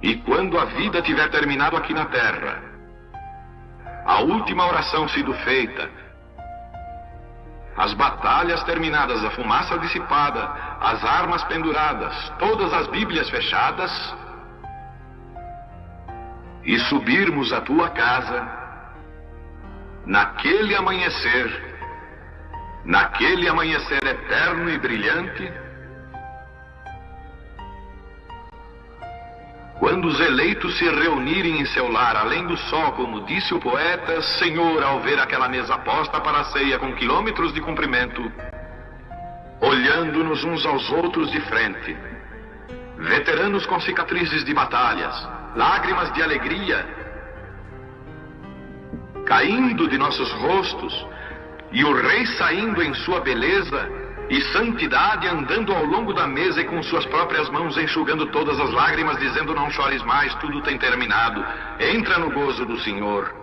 E quando a vida tiver terminado aqui na terra, a última oração sido feita, as batalhas terminadas, a fumaça dissipada, as armas penduradas, todas as Bíblias fechadas, e subirmos à tua casa, naquele amanhecer eterno e brilhante, quando os eleitos se reunirem em seu lar, além do sol, como disse o poeta, Senhor, ao ver aquela mesa posta para a ceia com quilômetros de comprimento, olhando-nos uns aos outros de frente, veteranos com cicatrizes de batalhas, lágrimas de alegria caindo de nossos rostos, e o rei saindo em sua beleza e santidade, andando ao longo da mesa e com suas próprias mãos enxugando todas as lágrimas, dizendo: não chores mais, tudo tem terminado, entra no gozo do Senhor.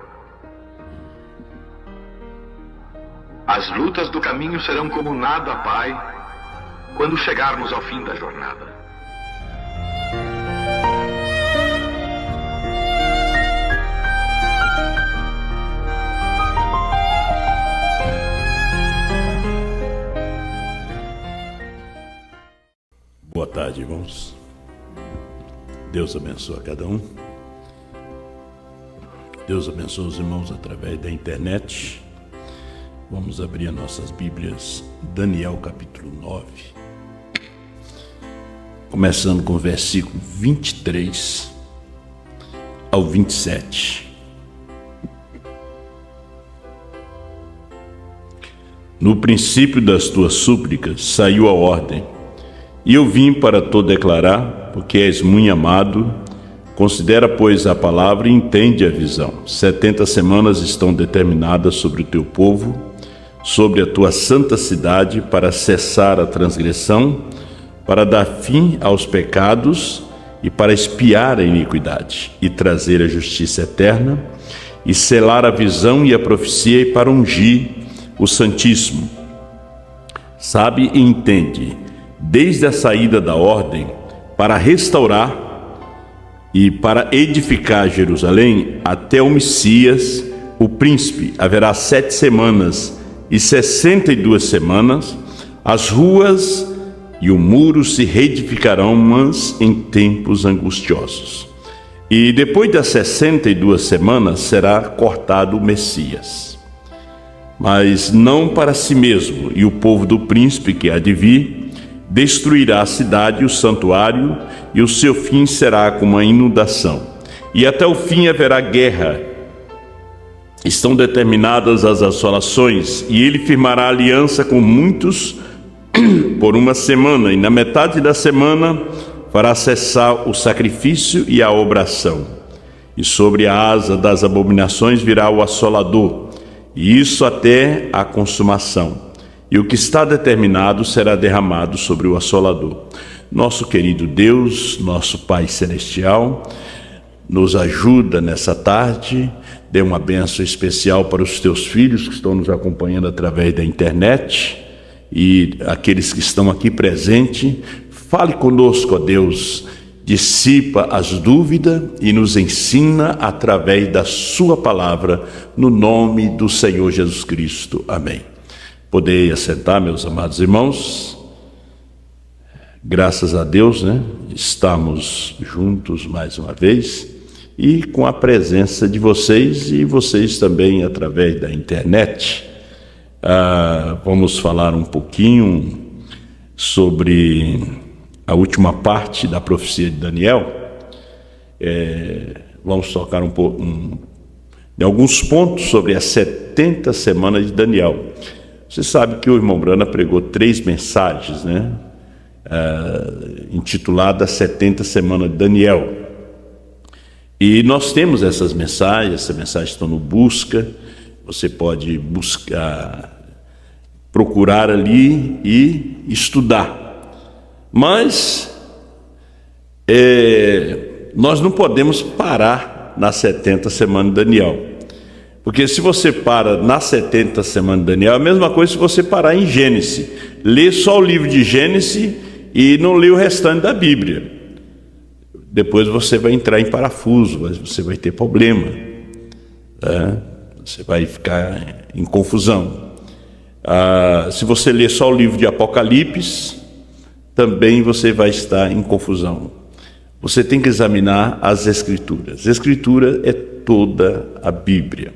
As lutas do caminho serão como nada, Pai, quando chegarmos ao fim da jornada. Boa tarde, irmãos. Deus abençoe a cada um. Deus abençoe os irmãos através da internet. Vamos abrir as nossas Bíblias, Daniel capítulo 9. Começando com o versículo 23 ao 27. No princípio das tuas súplicas saiu a ordem, e eu vim para te declarar, porque és muito amado. Considera, pois, a palavra e entende a visão. 70 semanas estão determinadas sobre o teu povo, sobre a tua santa cidade, para cessar a transgressão, para dar fim aos pecados e para expiar a iniquidade, e trazer a justiça eterna, e selar a visão e a profecia, e para ungir o Santíssimo. Sabe e entende, desde a saída da ordem, para restaurar e para edificar Jerusalém, até o Messias, o príncipe, haverá 7 semanas e 62 semanas, as ruas e o muro se reedificarão, mas em tempos angustiosos. E depois das 62 semanas será cortado o Messias, mas não para si mesmo, e o povo do príncipe que há de vir destruirá a cidade e o santuário, e o seu fim será como uma inundação. E até o fim haverá guerra. Estão determinadas as assolações, e ele firmará aliança com muitos por 1 semana, e na metade da semana fará cessar o sacrifício e a obração. E sobre a asa das abominações virá o assolador, e isso até a consumação. E o que está determinado será derramado sobre o assolador. Nosso querido Deus, nosso Pai Celestial, nos ajuda nessa tarde. Dê uma bênção especial para os teus filhos que estão nos acompanhando através da internet e aqueles que estão aqui presentes. Fale conosco, ó Deus, dissipa as dúvidas e nos ensina através da sua palavra, no nome do Senhor Jesus Cristo. Amém. Podem assentar, meus amados irmãos. Graças a Deus, estamos juntos mais uma vez e com a presença de vocês e vocês também através da internet. Vamos falar um pouquinho sobre a última parte da profecia de Daniel. Vamos tocar um pouco em alguns pontos sobre as 70 semanas de Daniel. Você sabe que o irmão Brana pregou 3 mensagens, intituladas 70 Semanas de Daniel. E nós temos essas mensagens estão no Busca, você pode buscar, procurar ali e estudar. Mas nós não podemos parar nas 70 Semanas de Daniel. Porque se você para nas 70 semanas de Daniel, é a mesma coisa se você parar em Gênesis. Lê só o livro de Gênesis e não lê o restante da Bíblia. depois você vai entrar em parafuso, você vai ter problema, né? Você vai ficar em confusão. Se você ler só o livro de Apocalipse, também você vai estar em confusão. Você tem que examinar as Escrituras. A Escritura é toda a Bíblia.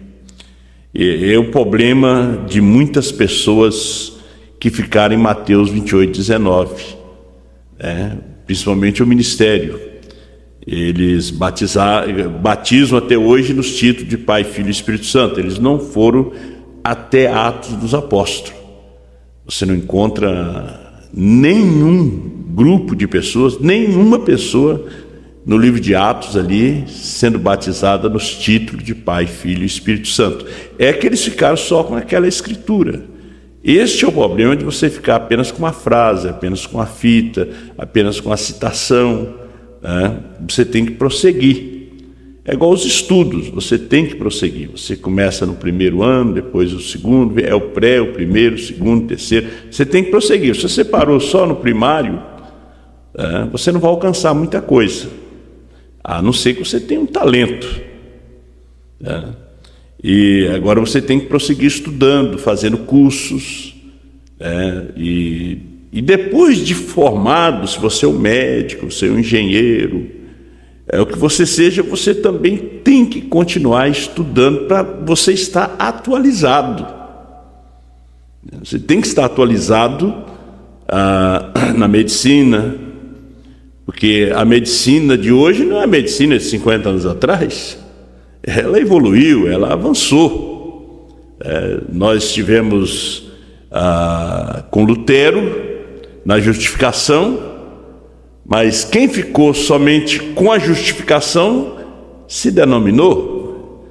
É o problema de muitas pessoas que ficaram em Mateus 28, 19, né? Principalmente o ministério. Eles batizam até hoje nos títulos de Pai, Filho e Espírito Santo. Eles não foram até Atos dos Apóstolos. Você não encontra nenhum grupo de pessoas, nenhuma pessoa no livro de Atos ali sendo batizada nos títulos de Pai, Filho e Espírito Santo. É que eles ficaram só com aquela escritura. Este é o problema de você ficar apenas com uma frase, apenas com a fita, apenas com a citação, né? Você tem que prosseguir. É igual aos estudos, você tem que prosseguir. Você começa no primeiro ano, depois o segundo, é o pré, o primeiro, o segundo, o terceiro. Você tem que prosseguir. Se você parou só no primário, você não vai alcançar muita coisa, a não ser que você tenha um talento, né? E agora você tem que prosseguir estudando, fazendo cursos, né? E depois de formado, se você é um médico, você é um engenheiro, o que você seja, você também tem que continuar estudando para você estar atualizado. Você tem que estar atualizado na medicina, porque a medicina de hoje não é a medicina de 50 anos atrás. Ela evoluiu, ela avançou. Nós tivemos com Lutero na justificação, mas quem ficou somente com a justificação se denominou.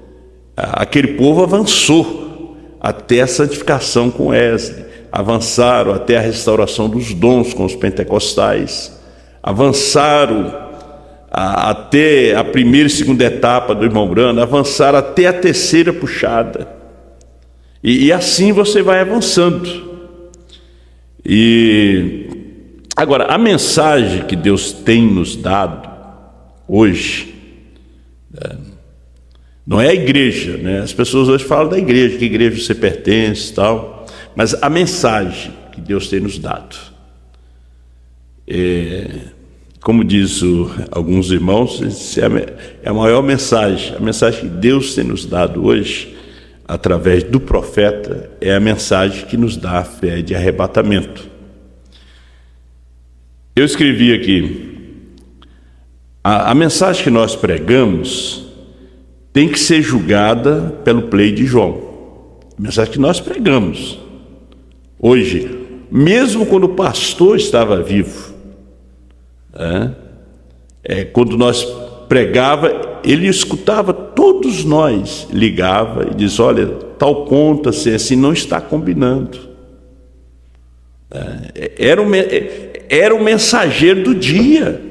Aquele povo avançou até a santificação com Wesley, avançaram até a restauração dos dons com os pentecostais, avançaram até a primeira e segunda etapa do irmão Grande, avançaram até a terceira puxada, e assim você vai avançando. E agora, a mensagem que Deus tem nos dado hoje, não é a igreja, né? As pessoas hoje falam da igreja, que igreja você pertence e tal, mas a mensagem que Deus tem nos dado, como diz alguns irmãos, é a maior mensagem. A mensagem que Deus tem nos dado hoje, através do profeta, é a mensagem que nos dá a fé de arrebatamento. Eu escrevi aqui: a mensagem que nós pregamos tem que ser julgada pelo play de João. A mensagem que nós pregamos hoje, mesmo quando o pastor estava vivo, quando nós pregava, ele escutava todos nós, ligava e diz: olha, tal ponto assim não está combinando. Era o mensageiro do dia.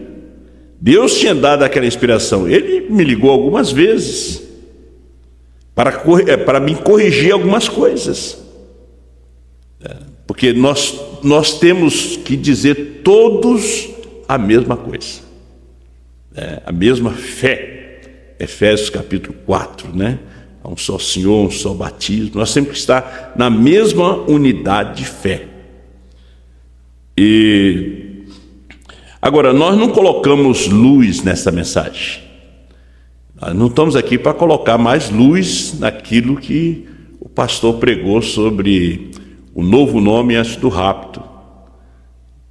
Deus tinha dado aquela inspiração. Ele me ligou algumas vezes para me corrigir algumas coisas, porque nós temos que dizer todos a mesma coisa, a mesma fé. Efésios capítulo 4, né? Há um só Senhor, um só batismo. Nós temos que estar na mesma unidade de fé. E agora, nós não colocamos luz nessa mensagem. Nós não estamos aqui para colocar mais luz naquilo que o pastor pregou sobre o novo nome antes do rapto.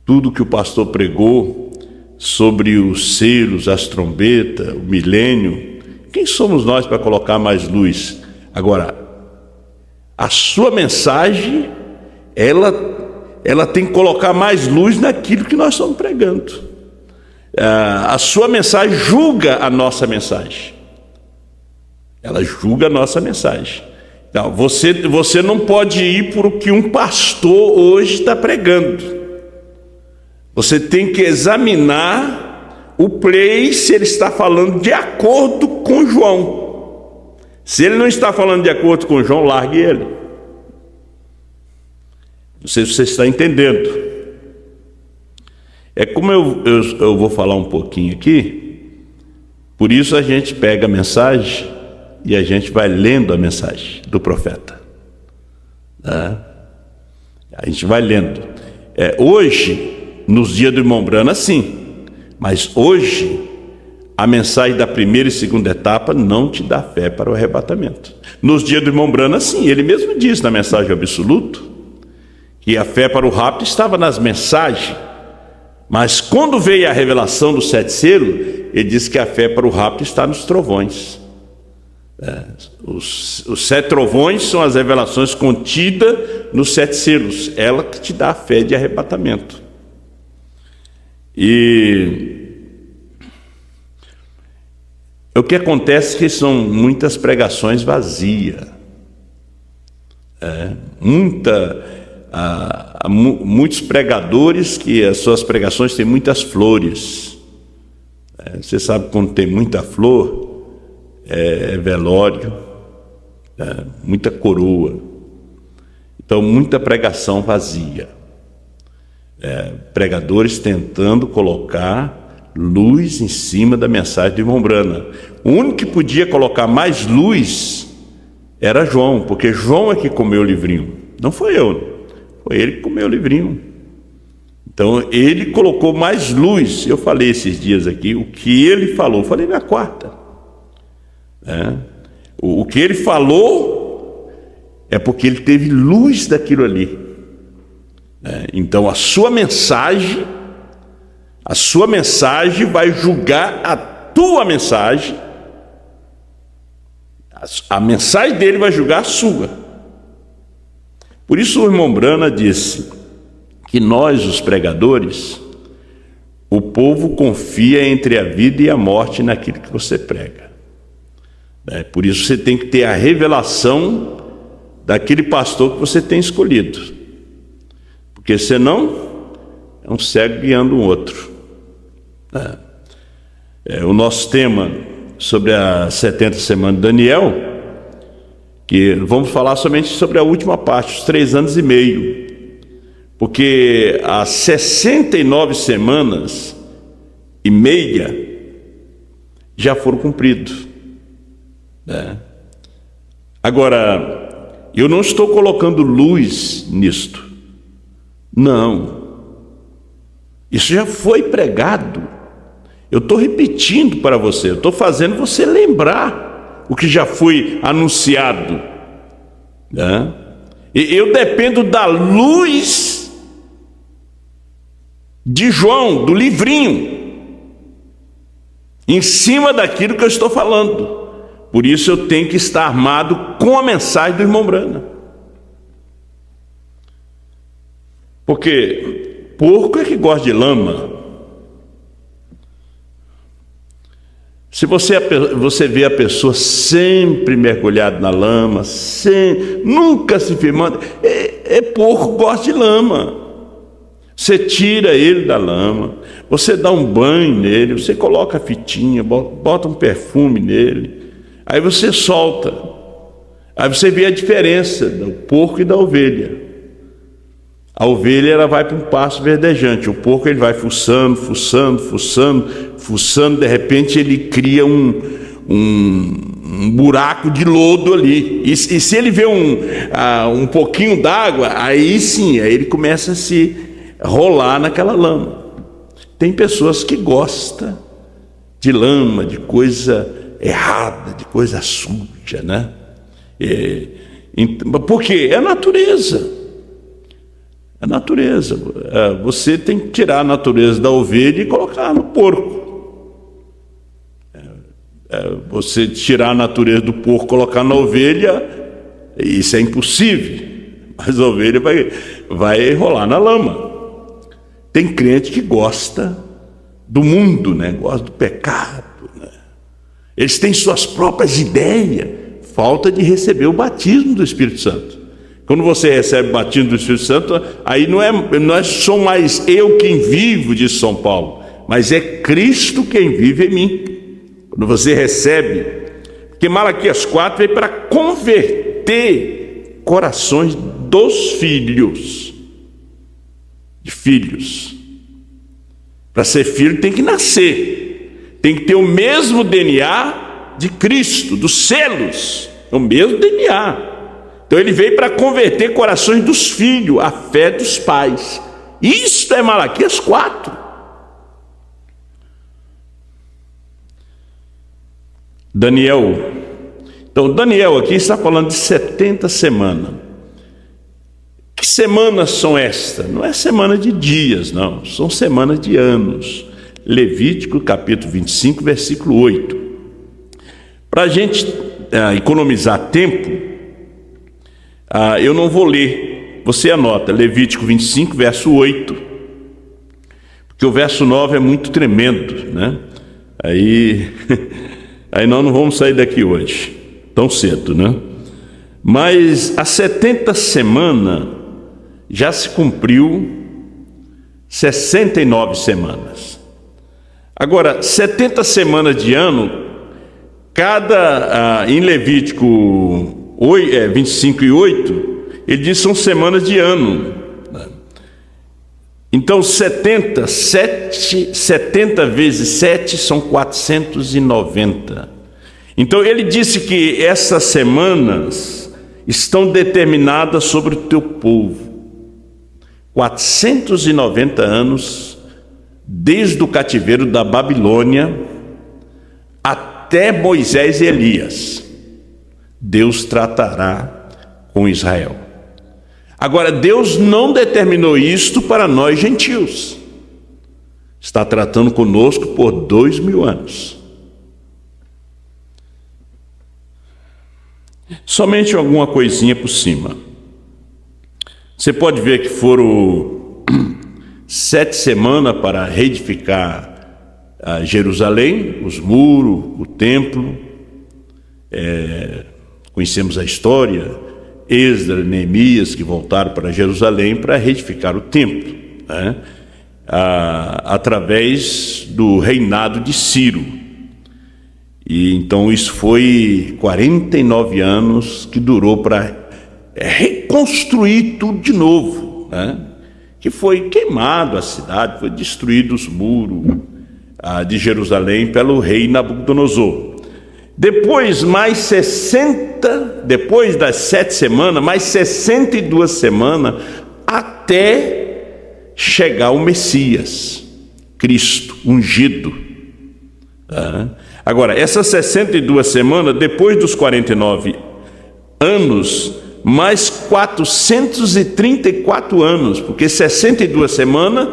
Tudo que o pastor pregou sobre os selos, as trombetas, o milênio, quem somos nós para colocar mais luz? Agora, a sua mensagem, ela tem que colocar mais luz naquilo que nós estamos pregando. A sua mensagem julga a nossa mensagem. Ela julga a nossa mensagem. Então, você não pode ir por o que um pastor hoje está pregando. Você tem que examinar o play, se ele está falando de acordo com João. Se ele não está falando de acordo com João, largue ele. Não sei se você está entendendo. É como eu vou falar um pouquinho aqui. Por isso a gente pega a mensagem e a gente vai lendo a mensagem do profeta, né? A gente vai lendo. Hoje, nos dias do irmão Brana, sim, mas hoje a mensagem da primeira e segunda etapa não te dá fé para o arrebatamento. Nos dias do irmão Brana, sim, ele mesmo diz na mensagem absoluto que a fé para o rapto estava nas mensagens, mas quando veio a revelação do 7 selos, ele diz que a fé para o rapto está nos trovões. Os 7 trovões são as revelações contidas nos 7 selos, ela que te dá a fé de arrebatamento. E o que acontece é que são muitas pregações vazias, muitos pregadores que as suas pregações têm muitas flores. Você sabe, quando tem muita flor, é velório, muita coroa. Então, muita pregação vazia. Pregadores tentando colocar luz em cima da mensagem de irmão Brana. O único que podia colocar mais luz era João, porque João é que comeu o livrinho. Não foi eu, foi ele que comeu o livrinho. Então ele colocou mais luz. Eu falei esses dias aqui, o que ele falou, eu falei na quarta. O que ele falou é porque ele teve luz daquilo ali. Então a sua mensagem vai julgar a tua mensagem. A mensagem dele vai julgar a sua. Por isso o irmão Brana disse que nós, os pregadores, o povo confia entre a vida e a morte naquilo que você prega. Por isso você tem que ter a revelação daquele pastor que você tem escolhido, porque senão é um cego guiando um outro. O nosso tema sobre as 70 semanas de Daniel, que vamos falar somente sobre a última parte, os 3 anos e meio, porque as 69 semanas e meia já foram cumpridas. Agora, eu não estou colocando luz nisto, não, isso já foi pregado. Eu estou repetindo para você, eu estou fazendo você lembrar o que já foi anunciado, E eu dependo da luz de João, do livrinho, em cima daquilo que eu estou falando. Por isso eu tenho que estar armado com a mensagem do irmão Brana. Porque porco é que gosta de lama. Se você vê a pessoa sempre mergulhada na lama, nunca se firmando, porco gosta de lama. Você tira ele da lama, você dá um banho nele, você coloca a fitinha, bota um perfume nele, aí você solta. Aí você vê a diferença do porco e da ovelha. A ovelha, ela vai para um pasto verdejante, o porco ele vai fuçando, de repente ele cria um buraco de lodo ali, e se ele vê um pouquinho d'água, aí sim, aí ele começa a se rolar naquela lama. Tem pessoas que gostam de lama, de coisa errada, de coisa suja, né? Porque é a natureza. A natureza, você tem que tirar a natureza da ovelha e colocar no porco. Você tirar a natureza do porco e colocar na ovelha, isso é impossível, mas a ovelha vai rolar na lama. Tem crente que gosta do mundo, né? Gosta do pecado, né? Eles têm suas próprias ideias, falta de receber o batismo do Espírito Santo. Quando você recebe o batismo do Espírito Santo, aí não sou mais eu quem vivo, diz São Paulo, mas é Cristo quem vive em mim. Quando você recebe, porque Malaquias 4 veio para converter corações dos filhos, de filhos. Para ser filho tem que nascer, tem que ter o mesmo DNA de Cristo, dos selos, o mesmo DNA. Então ele veio para converter corações dos filhos à fé dos pais. Isto é Malaquias 4. Daniel. Então Daniel aqui está falando de 70 semanas. Que semanas são estas? Não é semana de dias, não. São semanas de anos. Levítico capítulo 25, versículo 8. Para a gente economizar tempo, eu não vou ler. Você anota, Levítico 25, verso 8. Porque o verso 9 é muito tremendo, né? Aí nós não vamos sair daqui hoje, tão cedo, né? Mas as 70 semanas já se cumpriu 69 semanas. Agora, 70 semanas de ano, em Levítico 25 e 8, ele diz que são semanas de ano. Então 70 vezes 7 são 490. Então ele disse que essas semanas estão determinadas sobre o teu povo. 490 anos, desde o cativeiro da Babilônia até Moisés e Elias, Deus tratará com Israel. Agora, Deus não determinou isto para nós gentios. Está tratando conosco por 2000 anos. Somente alguma coisinha por cima. Você pode ver que foram 7 semanas para reedificar Jerusalém, os muros, o templo. Conhecemos a história, Esdras, Neemias, que voltaram para Jerusalém para reedificar o templo, né? Através do reinado de Ciro. E então isso foi 49 anos que durou para reconstruir tudo de novo, né? Que foi queimado a cidade, foi destruído os muros de Jerusalém pelo rei Nabucodonosor. Depois das 7 semanas, mais 62 semanas, até chegar o Messias, Cristo, ungido. Agora, essas 62 semanas, depois dos 49 anos, mais 434 anos, porque 62 semanas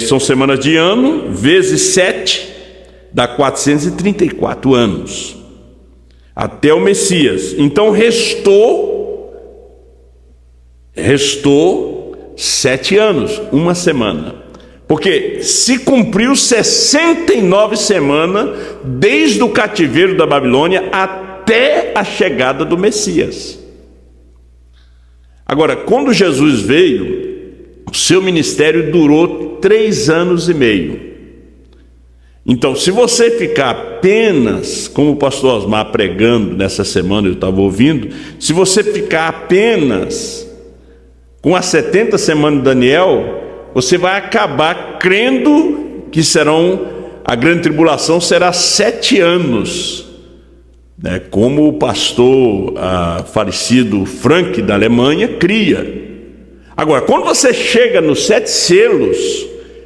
são semanas de ano, vezes 7, dá 434 anos, até o Messias. Então restou 7 anos, uma semana, porque se cumpriu 69 semanas, desde o cativeiro da Babilônia até a chegada do Messias. Agora, quando Jesus veio, o seu ministério durou 3 anos e meio. Então, se você ficar apenas, como o pastor Osmar pregando nessa semana, eu estava ouvindo, se você ficar apenas com as 70 semanas de Daniel, você vai acabar crendo que a grande tribulação será 7 anos, né? Como o pastor falecido Frank da Alemanha cria. Agora, quando você chega nos 7 selos,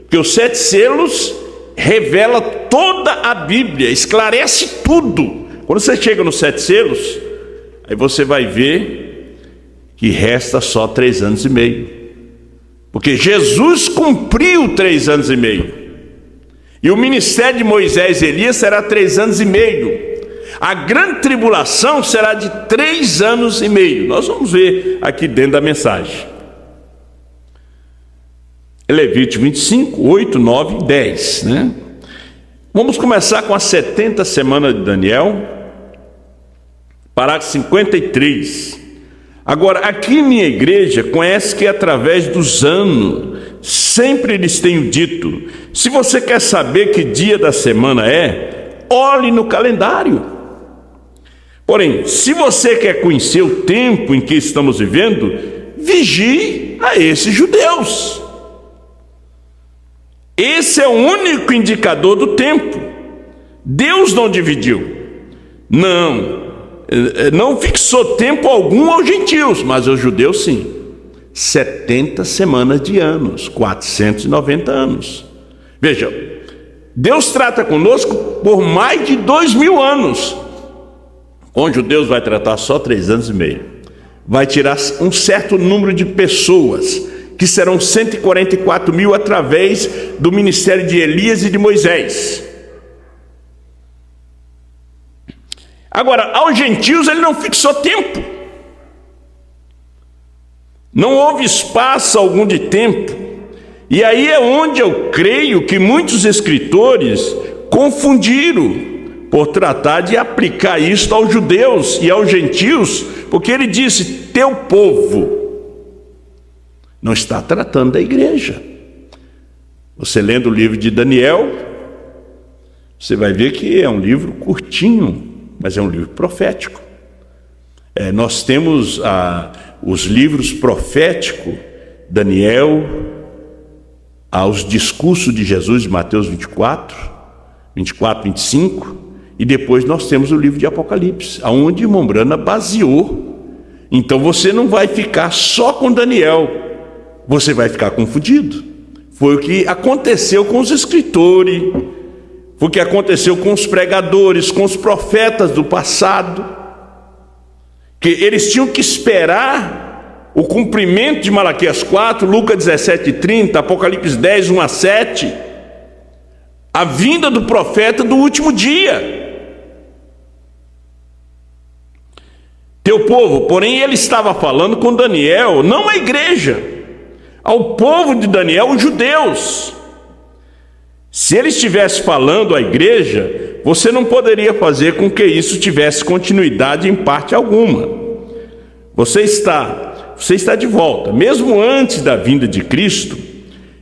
porque os 7 selos revela toda a Bíblia, esclarece tudo. Quando você chega nos 7 selos, aí você vai ver que resta só 3 anos e meio, porque Jesus cumpriu 3 anos e meio, e o ministério de Moisés e Elias será 3 anos e meio. A grande tribulação será de 3 anos e meio. Nós vamos ver aqui dentro da mensagem. Levítico 25, 8, 9 e 10, né? Vamos começar com as 70 semanas de Daniel, parágrafo 53. Agora, aqui em minha igreja, conhece que através dos anos, sempre lhes tenho dito, se você quer saber que dia da semana olhe no calendário. Porém, se você quer conhecer o tempo em que estamos vivendo, vigie a esses judeus. Esse é o único indicador do tempo. Deus não dividiu. Não fixou tempo algum aos gentios, mas aos judeus sim. 70 semanas de anos, 490 anos. Veja, Deus trata conosco por mais de 2000 anos. Com os judeus vai tratar só 3 anos e meio. Vai tirar um certo número de pessoas, que serão 144 mil através do ministério de Elias e de Moisés. Agora, aos gentios ele não fixou tempo. Não houve espaço algum de tempo. E aí é onde eu creio que muitos escritores confundiram por tratar de aplicar isso aos judeus e aos gentios, porque ele disse, teu povo. Não está tratando da igreja. Você lendo o livro de Daniel, você vai ver que é um livro curtinho, mas é um livro profético. Nós temos os livros proféticos, Daniel, aos discursos de Jesus de Mateus 24, 25, e depois nós temos o livro de Apocalipse, onde Mombrana baseou. Então você não vai ficar só com Daniel, você vai ficar confundido. Foi o que aconteceu com os escritores, foi o que aconteceu com os pregadores, com os profetas do passado, que eles tinham que esperar o cumprimento de Malaquias 4, Lucas 17:30, Apocalipse 10, 1 a 7, a vinda do profeta do último dia. Teu povo, porém ele estava falando com Daniel, não a igreja, ao povo de Daniel, os judeus. Se ele estivesse falando à igreja, você não poderia fazer com que isso tivesse continuidade em parte alguma. Você está de volta, mesmo antes da vinda de Cristo.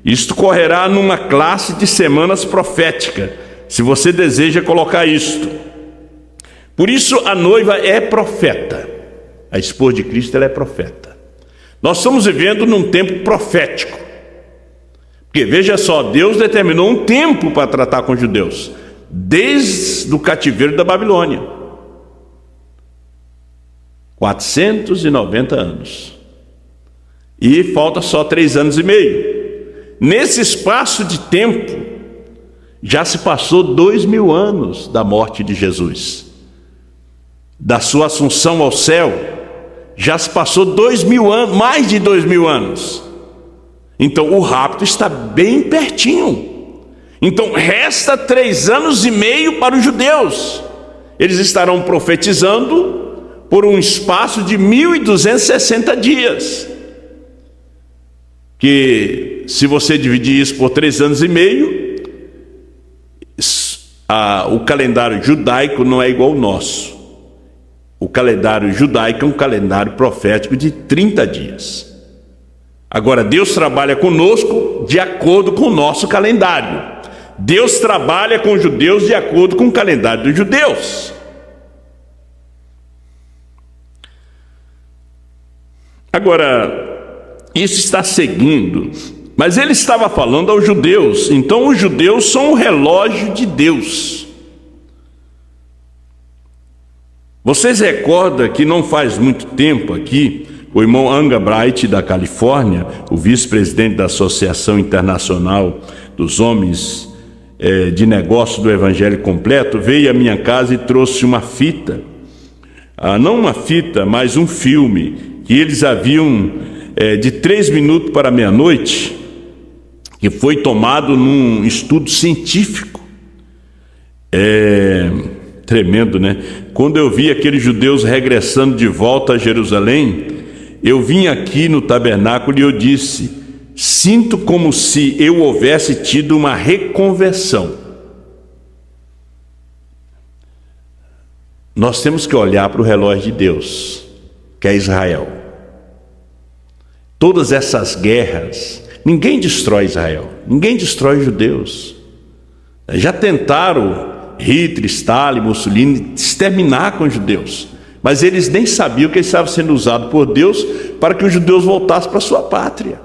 Isto correrá numa classe de semanas profética, se você deseja colocar isto. Por isso a noiva é profeta, a esposa de Cristo ela é profeta. Nós estamos vivendo num tempo profético, porque veja só, Deus determinou um tempo para tratar com os judeus, desde o cativeiro da Babilônia, 490 anos, e falta só 3 anos e meio. Nesse espaço de tempo já se passou 2000 anos da morte de Jesus, da sua assunção ao céu, já se passou 2000 anos, mais de 2000 anos. Então o rapto está bem pertinho. Então resta 3 anos e meio para os judeus. Eles estarão profetizando por um espaço de 1260 dias, que se você dividir isso por 3 anos e meio, o calendário judaico não é igual ao nosso. O calendário judaico é um calendário profético de 30 dias. Agora, Deus trabalha conosco de acordo com o nosso calendário. Deus trabalha com os judeus de acordo com o calendário dos judeus. Agora, isso está seguindo, mas ele estava falando aos judeus. Então os judeus são o relógio de Deus. Vocês recordam que não faz muito tempo aqui, o irmão Anga Bright da Califórnia, o vice-presidente da Associação Internacional dos Homens de Negócio do Evangelho Completo, veio à minha casa e trouxe uma fita, não uma fita, mas um filme, que eles haviam de 3 minutos para meia-noite, que foi tomado num estudo científico. Tremendo, né? Quando eu vi aqueles judeus regressando de volta a Jerusalém, eu vim aqui no tabernáculo e eu disse: sinto como se eu houvesse tido uma reconversão. Nós temos que olhar para o relógio de Deus, que é Israel. Todas essas guerras, ninguém destrói Israel, ninguém destrói os judeus. Já tentaram Hitler, Stalin, Mussolini exterminar com os judeus, mas eles nem sabiam que eles estavam sendo usados por Deus para que os judeus voltassem para a sua pátria.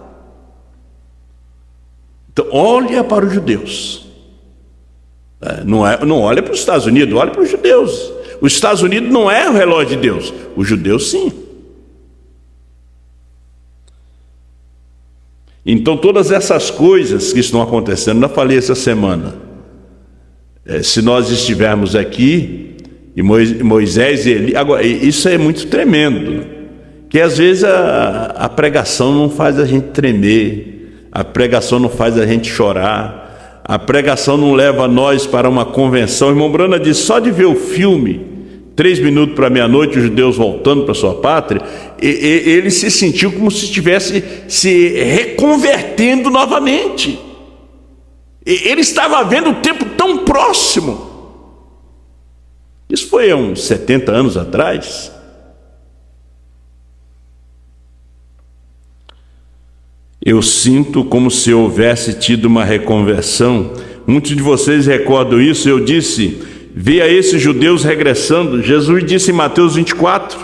Então, olha para os judeus. Não olha para os Estados Unidos, olha para os judeus. Os Estados Unidos não é o relógio de Deus, os judeus sim. Então todas essas coisas que estão acontecendo, eu falei essa semana, se nós estivermos aqui, e Moisés e Eli, agora isso é muito tremendo, que às vezes a pregação não faz a gente tremer, a pregação não faz a gente chorar, a pregação não leva nós para uma convenção. O irmão Brana diz, só de ver o filme 3 minutos para meia-noite, os judeus voltando para sua pátria, ele se sentiu como se estivesse se reconvertendo novamente. Ele estava vendo o tempo tão próximo. Isso foi há uns 70 anos atrás. Eu sinto como se houvesse tido uma reconversão. Muitos de vocês recordam isso. Eu disse, vê a esses judeus regressando. Jesus disse em Mateus 24,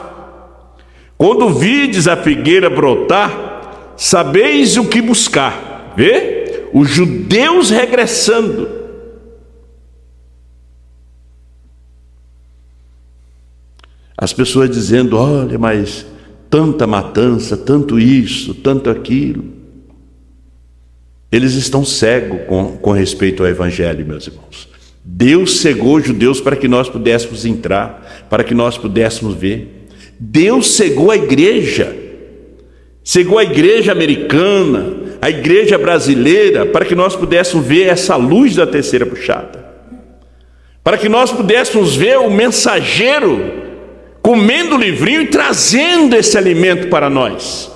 quando vides a figueira brotar, sabeis o que buscar. Vê? Os judeus regressando. As pessoas dizendo, olha, mas tanta matança, tanto isso, tanto aquilo. Eles estão cegos com respeito ao Evangelho, meus irmãos. Deus cegou os judeus para que nós pudéssemos entrar, para que nós pudéssemos ver. Deus cegou a igreja americana, a igreja brasileira, para que nós pudéssemos ver essa luz da terceira puxada, para que nós pudéssemos ver o mensageiro comendo o livrinho e trazendo esse alimento para nós.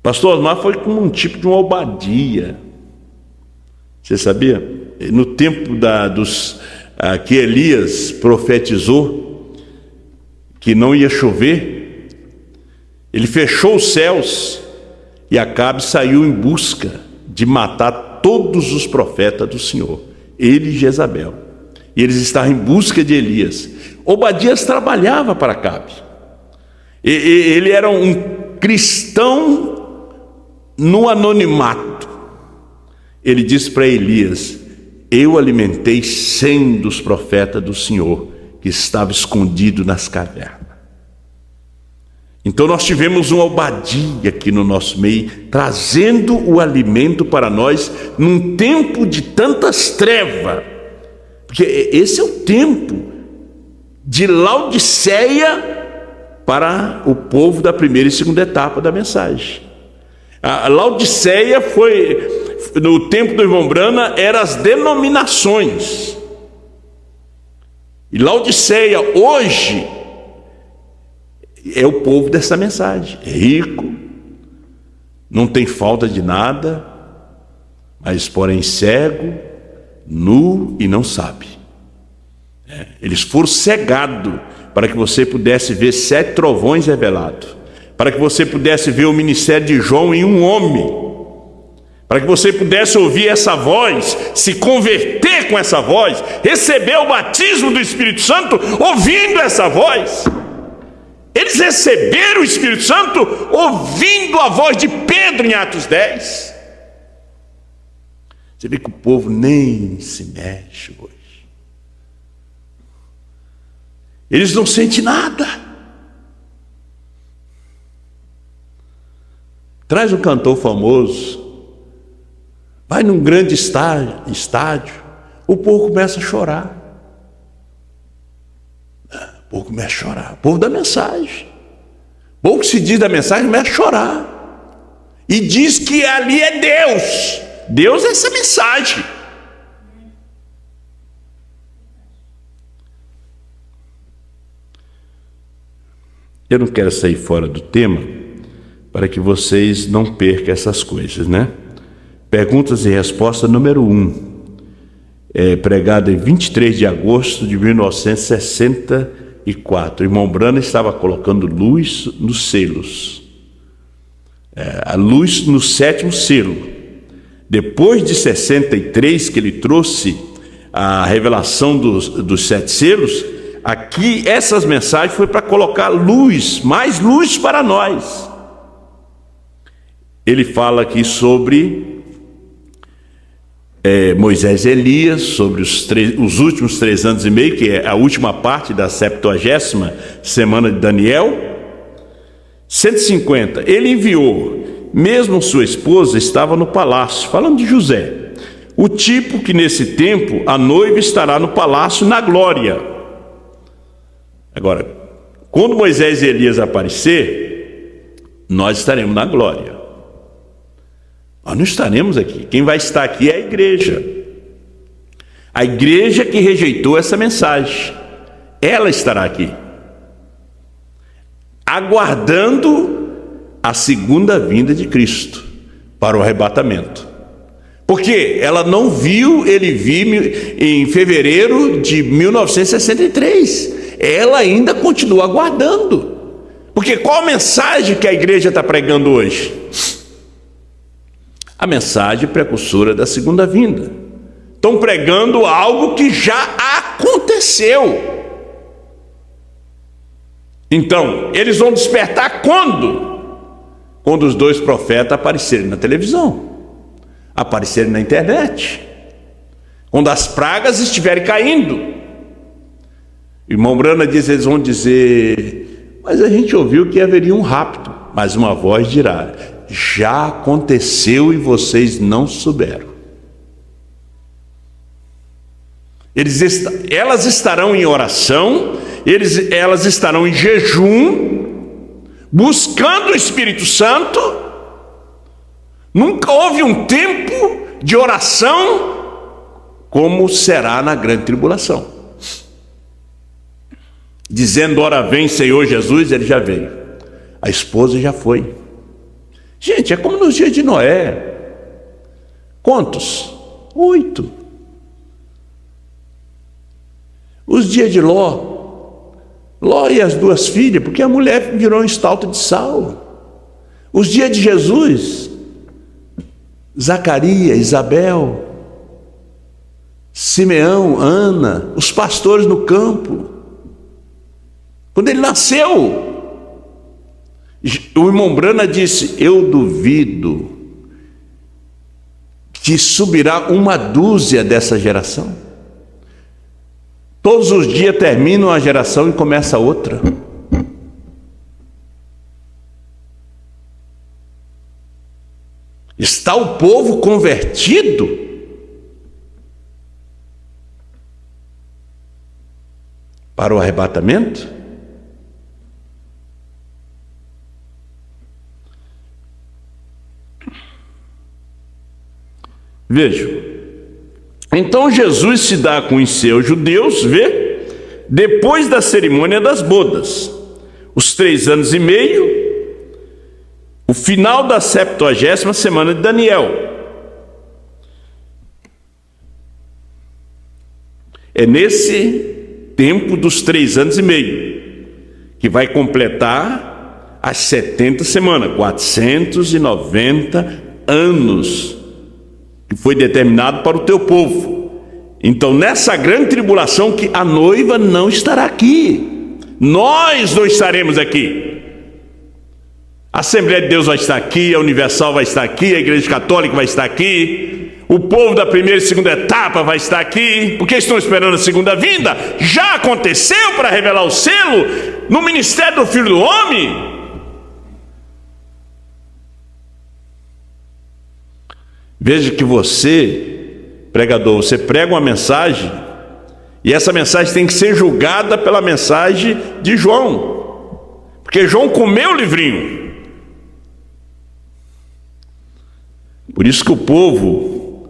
Pastor Osmar foi como um tipo de uma Obadia. Você sabia? No tempo que Elias profetizou que não ia chover, ele fechou os céus e Acabe saiu em busca de matar todos os profetas do Senhor, ele e Jezabel. E eles estavam em busca de Elias. Obadias trabalhava para Acabe. Ele era um cristão no anonimato. Ele disse para Elias, eu alimentei 100 dos profetas do Senhor, que estavam escondidos nas cavernas. Então nós tivemos uma Obadia aqui no nosso meio, trazendo o alimento para nós, num tempo de tantas trevas. Porque esse é o tempo de Laodiceia para o povo da primeira e segunda etapa da mensagem. A Laodiceia foi, no tempo do irmão Brana, eram as denominações. E Laodiceia hoje é o povo dessa mensagem. É rico, não tem falta de nada, mas porém cego, nu e não sabe. Eles foram cegados para que você pudesse ver 7 trovões revelados, para que você pudesse ver o ministério de João em um homem, para que você pudesse ouvir essa voz, se converter com essa voz, receber o batismo do Espírito Santo ouvindo essa voz. Eles receberam o Espírito Santo ouvindo a voz de Pedro em Atos 10. Você vê que o povo nem se mexe hoje. Eles não sentem nada. Traz um cantor famoso, vai num grande estádio, o povo começa a chorar. O povo começa a chorar. O povo da mensagem. O povo que se diz da mensagem começa a chorar. E diz que ali é Deus. Deus é essa mensagem. Eu não quero sair fora do tema para que vocês não percam essas coisas, né? Perguntas e resposta número 1, pregada em 23 de agosto de 1964. O irmão Brana estava colocando luz nos selos. A luz no 7º selo. Depois de 63, que ele trouxe a revelação dos 7 selos, aqui essas mensagens foi para colocar luz, mais luz para nós. ele fala aqui sobre Moisés e Elias, sobre os últimos 3 anos e meio, que é a última parte da 70ª semana de Daniel. 150, ele enviou, mesmo sua esposa estava no palácio, falando de José, o tipo que nesse tempo a noiva estará no palácio na glória. Agora, quando Moisés e Elias aparecer, nós estaremos na glória. Nós não estaremos aqui. Quem vai estar aqui é a igreja. A igreja que rejeitou essa mensagem, ela estará aqui, aguardando a segunda vinda de Cristo para o arrebatamento. Porque ela não viu ele vir em fevereiro de 1963. Ela ainda continua aguardando. Porque qual a mensagem que a igreja está pregando hoje? A mensagem precursora da segunda vinda. Estão pregando algo que já aconteceu. Então, eles vão despertar quando? Quando os 2 profetas aparecerem na televisão, aparecerem na internet, quando as pragas estiverem caindo. Irmão Brana diz, eles vão dizer, mas a gente ouviu que haveria um rapto, mas uma voz dirá, já aconteceu e vocês não souberam. Elas estarão em oração, elas estarão em jejum, buscando o Espírito Santo. Nunca houve um tempo de oração como será na grande tribulação. Dizendo, ora vem Senhor Jesus, ele já veio. A esposa já foi. Gente, é como nos dias de Noé. Quantos? 8. Os dias de Ló e as 2 filhas, porque a mulher virou um estalto de sal. Os dias de Jesus, Zacarias, Isabel, Simeão, Ana, os pastores no campo. Quando ele nasceu, o irmão Brana disse, eu duvido que subirá 1/2 dessa geração. Todos os dias termina uma geração e começa outra. Está o povo convertido? Para o arrebatamento? Vejam, então Jesus se dá a conhecer aos judeus, depois da cerimônia das bodas, os 3 anos e meio, o final da 70ª semana de Daniel. É nesse tempo dos 3 anos e meio que vai completar as 70 semanas, 490 anos, que foi determinado para o teu povo. Então, nessa grande tribulação, que a noiva não estará aqui, nós não estaremos aqui. A Assembleia de Deus vai estar aqui, a Universal vai estar aqui, a Igreja Católica vai estar aqui, o povo da primeira e segunda etapa vai estar aqui, porque estão esperando a segunda vinda. Já aconteceu para revelar o selo no ministério do Filho do Homem. Veja que você, pregador, você prega uma mensagem, e essa mensagem tem que ser julgada pela mensagem de João, porque João comeu o livrinho. Por isso que o povo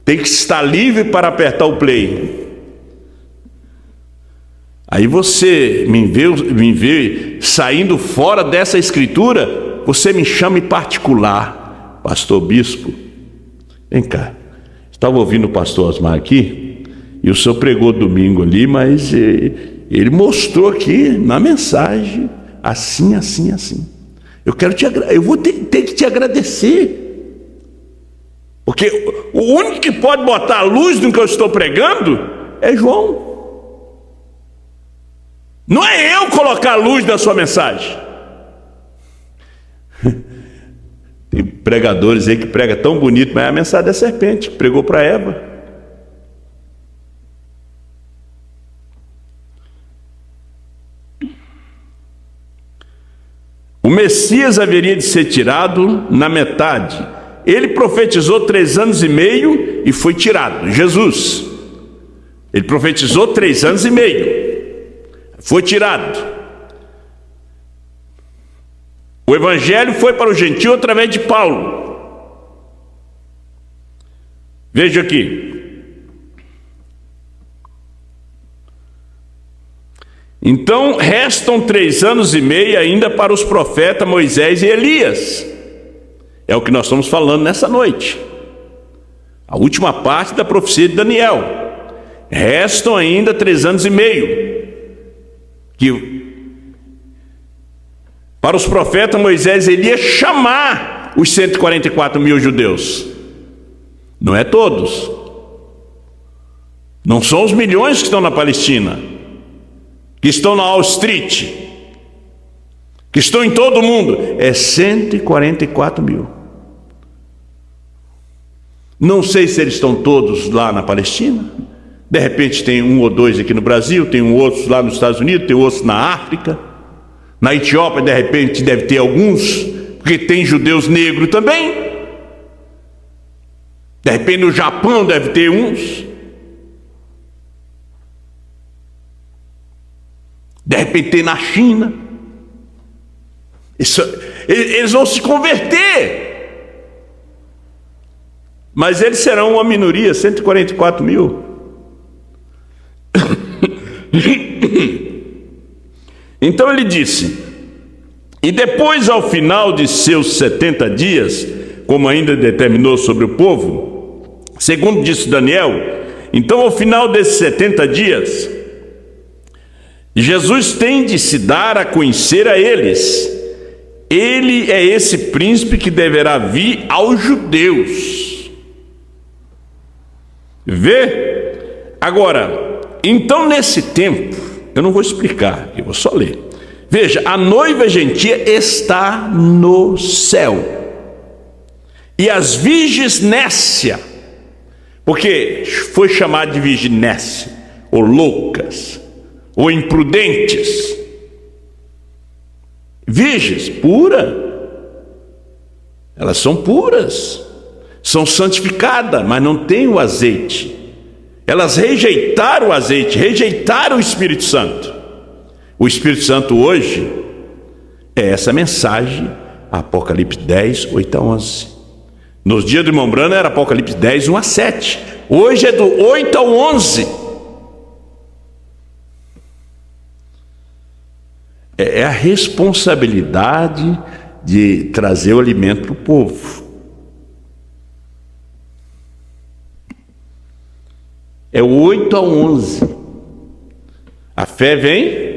tem que estar livre para apertar o play. Aí você me vê saindo fora dessa escritura, você me chama em particular, pastor bispo. Vem cá, estava ouvindo o pastor Osmar aqui, e o senhor pregou domingo ali, mas ele mostrou aqui na mensagem, assim. Eu vou ter que te agradecer, porque o único que pode botar a luz no que eu estou pregando é João. Não é eu colocar a luz na sua mensagem. pregadores aí que prega tão bonito, mas é a mensagem da serpente que pregou para Eva. O Messias haveria de ser tirado na metade. Ele profetizou 3 anos e meio e foi tirado. Jesus, ele profetizou 3 anos e meio, foi tirado. O evangelho foi para o gentio através de Paulo. Veja aqui. Então restam 3 anos e meio ainda para os profetas Moisés e Elias. É o que nós estamos falando nessa noite. A última parte da profecia de Daniel. Restam ainda 3 anos e meio. Para os profetas Moisés e Elias chamar os 144 mil judeus. Não é todos. Não são os milhões que estão na Palestina, que estão na Wall Street, que estão em todo o mundo. É 144 mil. Não sei se eles estão todos lá na Palestina. De repente tem 1 ou 2 aqui no Brasil, tem outros lá nos Estados Unidos, tem outros na África. Na Etiópia, de repente, deve ter alguns, porque tem judeus negros também. De repente no Japão deve ter uns. De repente tem na China. Eles vão se converter. Mas eles serão uma minoria, 144 mil. Então ele disse: e depois, ao final de seus 70 dias, como ainda determinou sobre o povo, segundo disse Daniel, então ao final desses 70 dias, Jesus tem de se dar a conhecer a eles. Ele é esse príncipe que deverá vir aos judeus. Vê? Agora, então nesse tempo, eu não vou explicar, eu vou só ler. Veja, a noiva gentia está no céu, e as virgens nécia, porque foi chamado de virgem nécia, ou loucas, ou imprudentes, virgens pura, elas são puras, são santificadas, mas não têm o azeite. Elas rejeitaram o azeite, rejeitaram o Espírito Santo. O Espírito Santo hoje é essa mensagem, Apocalipse 10, 8 a 11. Nos dias do irmão Branham era Apocalipse 10, 1 a 7. Hoje é do 8 ao 11. É a responsabilidade de trazer o alimento para o povo. É o 8 a 11. A fé vem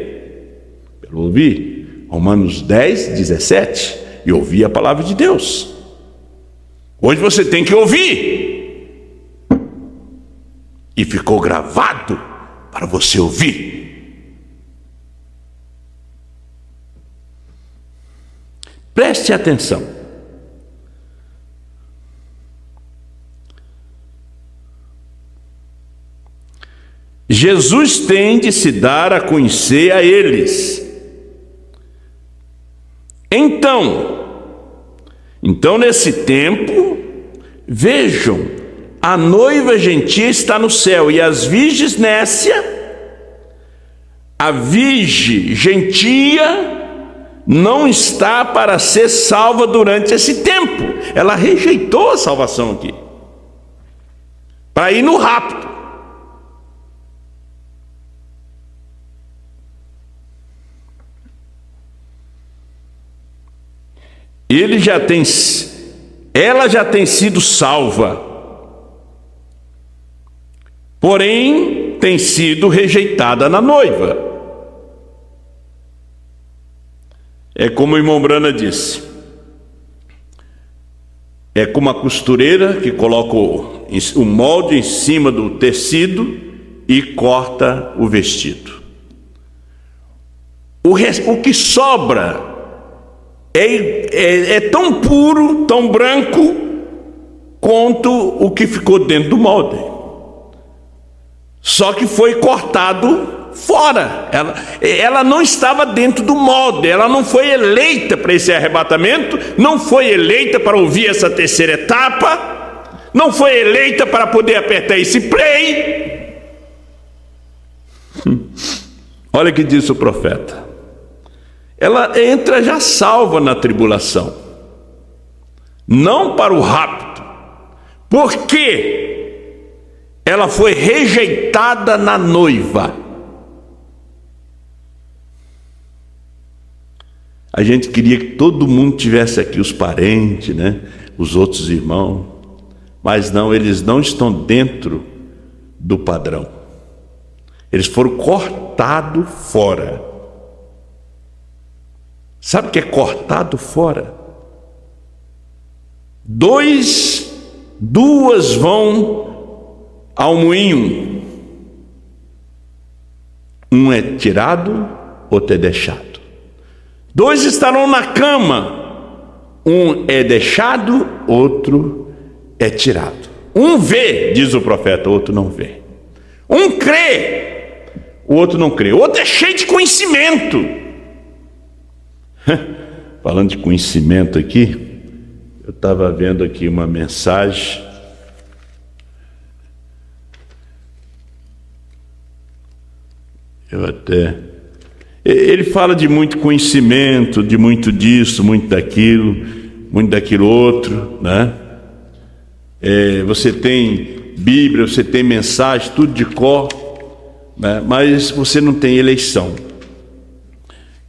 pelo ouvir. Romanos 10, 17. E ouvir a palavra de Deus. Hoje você tem que ouvir. E ficou gravado para você ouvir. Preste atenção. Jesus tem de se dar a conhecer a eles. Então nesse tempo, vejam, a noiva gentia está no céu, e as virgens nécia, a virgem gentia não está para ser salva durante esse tempo. Ela rejeitou a salvação aqui, para ir no rapto. Ela já tem sido salva, porém tem sido rejeitada na noiva. É como o irmão Branham disse, é como a costureira que coloca o molde em cima do tecido e corta o vestido. O que sobra é tão puro, tão branco, quanto o que ficou dentro do molde. Só que foi cortado fora. Ela não estava dentro do molde. Ela não foi eleita para esse arrebatamento, não foi eleita para ouvir essa terceira etapa, não foi eleita para poder apertar esse play. Olha o que diz o profeta. Ela entra já salva na tribulação, não para o rapto, porque ela foi rejeitada na noiva. A gente queria que todo mundo tivesse aqui, os parentes, né? Os outros irmãos, mas não, eles não estão dentro do padrão. Eles foram cortados fora. Sabe o que é cortado fora? Duas vão ao moinho. Um é tirado, outro é deixado. Dois estarão na cama. Um é deixado, outro é tirado. Um vê, diz o profeta, o outro não vê. Um crê, o outro não crê. O outro é cheio de conhecimento. Falando de conhecimento aqui, eu estava vendo aqui uma mensagem. Ele fala de muito conhecimento, de muito disso, muito daquilo outro, né? Você tem Bíblia, você tem mensagem, tudo de cor, né? Mas você não tem eleição.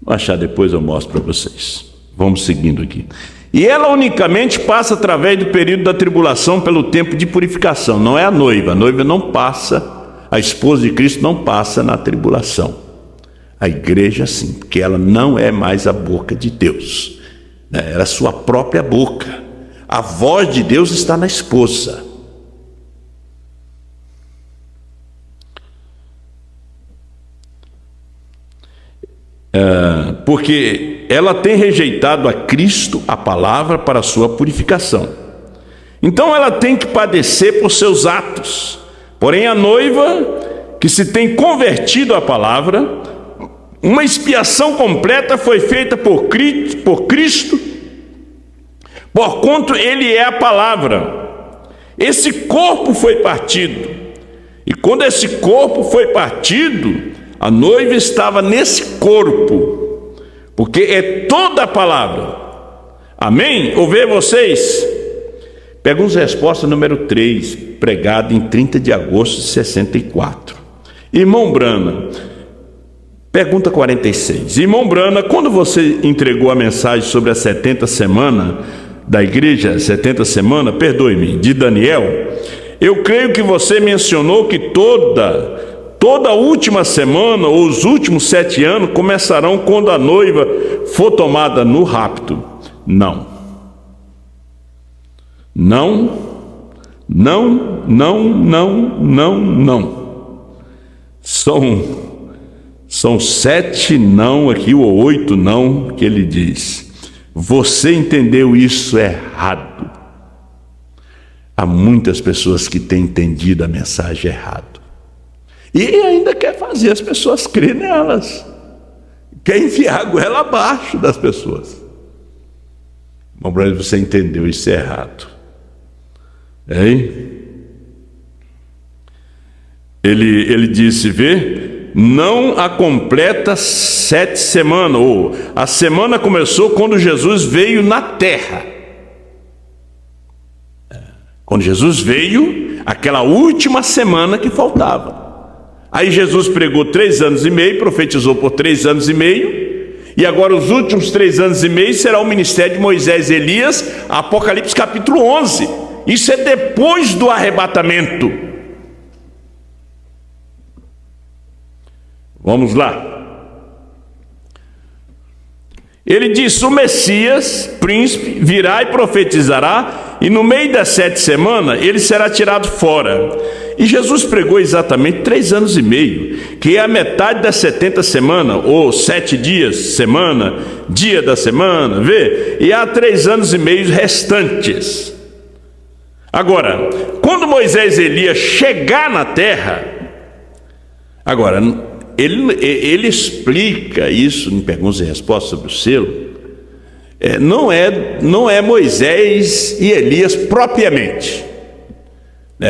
Vou achar, depois eu mostro para vocês. Vamos seguindo aqui. E ela unicamente passa através do período da tribulação pelo tempo de purificação. Não é a noiva não passa, a esposa de Cristo não passa na tribulação. A igreja sim, porque ela não é mais a boca de Deus, né? Ela é a sua própria boca. A voz de Deus está na esposa. Porque ela tem rejeitado a Cristo, a palavra, para a sua purificação. Então ela tem que padecer por seus atos. Porém a noiva, que se tem convertido à palavra, uma expiação completa foi feita por Cristo, porquanto Ele é a palavra. Esse corpo foi partido, e quando esse corpo foi partido, a noiva estava nesse corpo, porque é toda a palavra. Amém? Ouver vocês? Pergunta e resposta número 3, pregado em 30 de agosto de 64. Irmão Brana, pergunta 46. Irmão Brana, quando você entregou a mensagem sobre a 70 semana da igreja, 70 semana, perdoe-me, de Daniel, eu creio que você mencionou que toda última semana, ou os últimos 7 anos, começarão quando a noiva for tomada no rapto. Não. São 7 não aqui, ou 8 não, que ele diz. Você entendeu isso errado. Há muitas pessoas que têm entendido a mensagem errado. E ainda quer fazer as pessoas crerem nelas. Quer enfiar a goela abaixo das pessoas. Irmão Brano, você entendeu isso errado. Hein? Ele disse, não a completa 7 semanas, ou a semana começou quando Jesus veio na terra. Quando Jesus veio, aquela última semana que faltava. Aí Jesus pregou 3 anos e meio, profetizou por 3 anos e meio, e agora os últimos 3 anos e meio será o ministério de Moisés e Elias, Apocalipse capítulo 11. Isso é depois do arrebatamento. Vamos lá. Ele diz, o Messias, príncipe, virá e profetizará, e no meio das 7 semanas ele será tirado fora. E Jesus pregou exatamente 3 anos e meio, que é a metade das 70 semanas, ou 7 dias, semana, dia da semana, vê? E há 3 anos e meio restantes. Agora, quando Moisés e Elias chegar na terra, agora, ele explica isso em perguntas e respostas sobre o selo. Não é Moisés e Elias propriamente.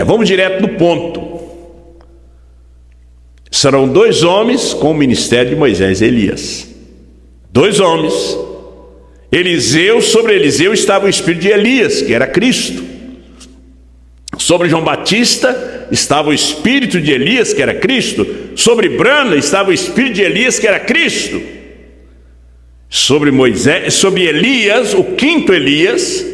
Vamos direto no ponto. Serão 2 homens com o ministério de Moisés e Elias. 2 homens. Sobre Eliseu estava o espírito de Elias, que era Cristo. Sobre João Batista estava o espírito de Elias, que era Cristo. Sobre Brana estava o espírito de Elias, que era Cristo. Sobre Elias, o 5º Elias,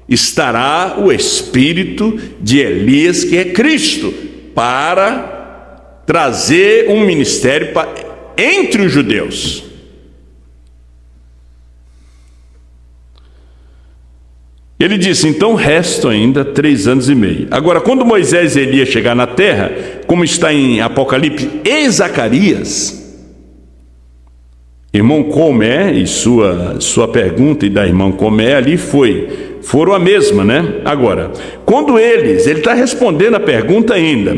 estará o espírito de Elias, que é Cristo, para trazer um ministério entre os judeus. Ele disse: então restam ainda 3 anos e meio. Agora, quando Moisés e Elias chegar na terra, como está em Apocalipse e Zacarias, irmão Comé, e sua pergunta e da irmã Comé ali foram a mesma, né? Agora, quando ele está respondendo a pergunta ainda.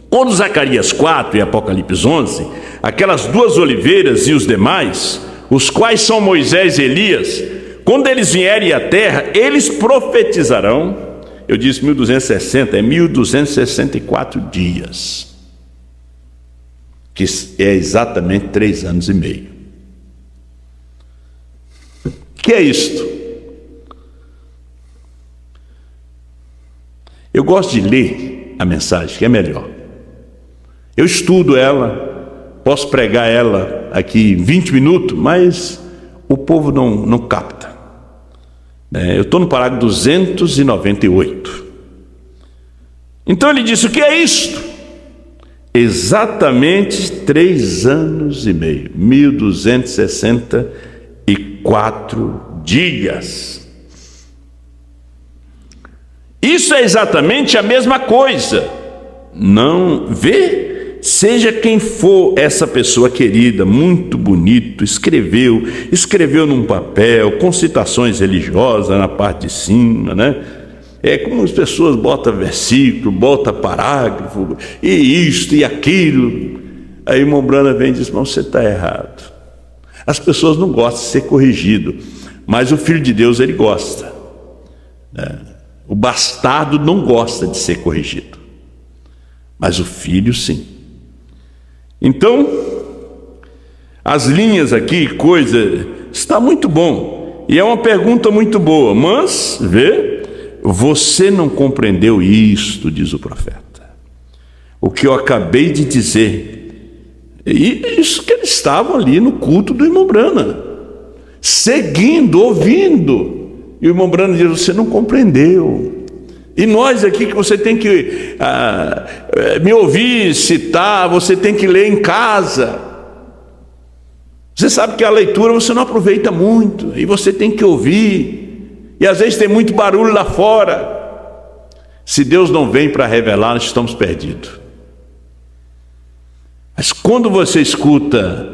Quando Zacarias 4 e Apocalipse 11, aquelas 2 oliveiras e os demais, os quais são Moisés e Elias, quando eles vierem à terra, eles profetizarão. Eu disse 1260, é 1264 dias, que é exatamente 3 anos e meio. O que é isto? Eu gosto de ler a mensagem, que é melhor. Eu estudo ela, posso pregar ela aqui em 20 minutos, mas o povo não capta. Eu estou no parágrafo 298. Então ele disse: o que é isto? Exatamente 3 anos e meio, 1264 dias. Isso é exatamente a mesma coisa. Não vê? Seja quem for essa pessoa querida, muito bonito, escreveu num papel, com citações religiosas na parte de cima, né? É como as pessoas botam versículo, botam parágrafo, e isto e aquilo. Aí o irmão Brana vem e diz: mas você está errado. As pessoas não gostam de ser corrigido, mas o Filho de Deus, ele gosta, né? O bastardo não gosta de ser corrigido, mas o filho sim. Então, as linhas aqui, está muito bom, e é uma pergunta muito boa, mas, você não compreendeu isto, diz o profeta, o que eu acabei de dizer, e isso que eles estavam ali no culto do irmão Brana, seguindo, ouvindo, e o irmão Brana diz: você não compreendeu. E nós aqui, que você tem que me ouvir citar, você tem que ler em casa. Você sabe que a leitura você não aproveita muito, e você tem que ouvir, e às vezes tem muito barulho lá fora. Se Deus não vem para revelar, nós estamos perdidos. Mas quando você escuta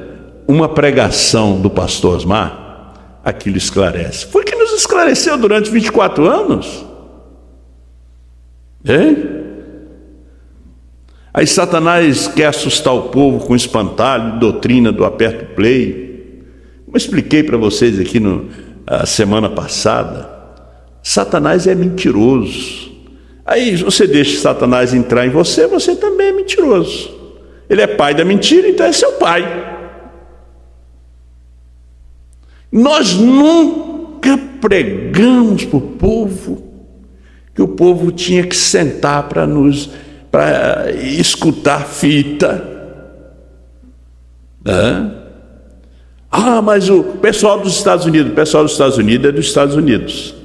uma pregação do pastor Osmar, aquilo esclarece. Foi que nos esclareceu durante 24 anos. Aí Satanás quer assustar o povo com espantalho, doutrina do aperto play. Como eu expliquei para vocês aqui a semana passada, Satanás é mentiroso. Aí você deixa Satanás entrar em você, você também é mentiroso. Ele é pai da mentira, então é seu pai. Nós nunca pregamos para o povo que o povo tinha que sentar para escutar fita. Mas o pessoal dos Estados Unidos, é dos Estados Unidos.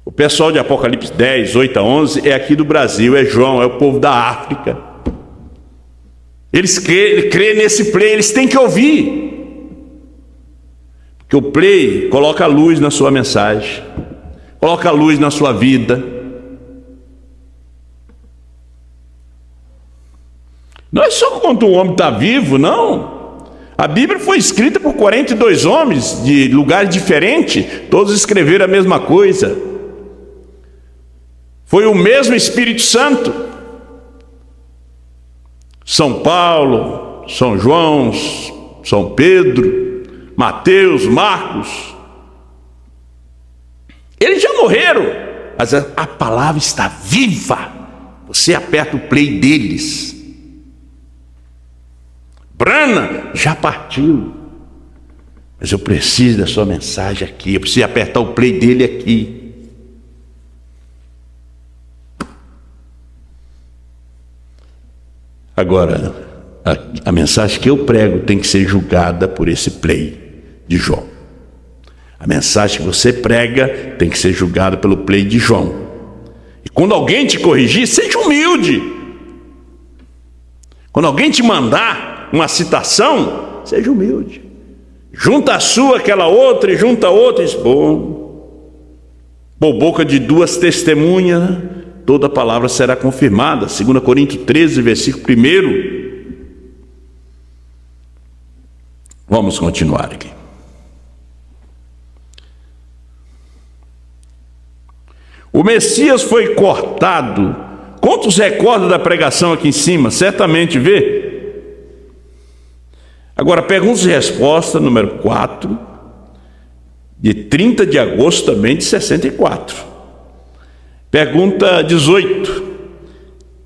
O pessoal de Apocalipse 10, 8 a 11 é aqui do Brasil, é João, é o povo da África. Eles crêem nesse play, eles têm que ouvir. Porque o play coloca luz na sua mensagem, coloca luz na sua vida. Não é só quando o homem está vivo, não. A Bíblia foi escrita por 42 homens de lugares diferentes, todos escreveram a mesma coisa. Foi o mesmo Espírito Santo. São Paulo, São João, São Pedro, Mateus, Marcos. Eles já morreram, mas a palavra está viva. Você aperta o play deles. Brana já partiu, mas eu preciso da sua mensagem aqui. Eu preciso apertar o play dele aqui. Agora, a mensagem que eu prego tem que ser julgada por esse play de João. A mensagem que você prega tem que ser julgada pelo play de João. E quando alguém te corrigir, seja humilde. Quando alguém te mandar uma citação, seja humilde. Junta a sua, aquela outra, e junta a outra, e diz, bom, por boca de duas testemunhas, toda palavra será confirmada. 2 Coríntios 13, versículo 1. Vamos continuar aqui. O Messias foi cortado. Quantos recordam da pregação aqui em cima? Certamente vê. Agora, perguntas e resposta, número 4, de 30 de agosto também de 64. Pergunta 18.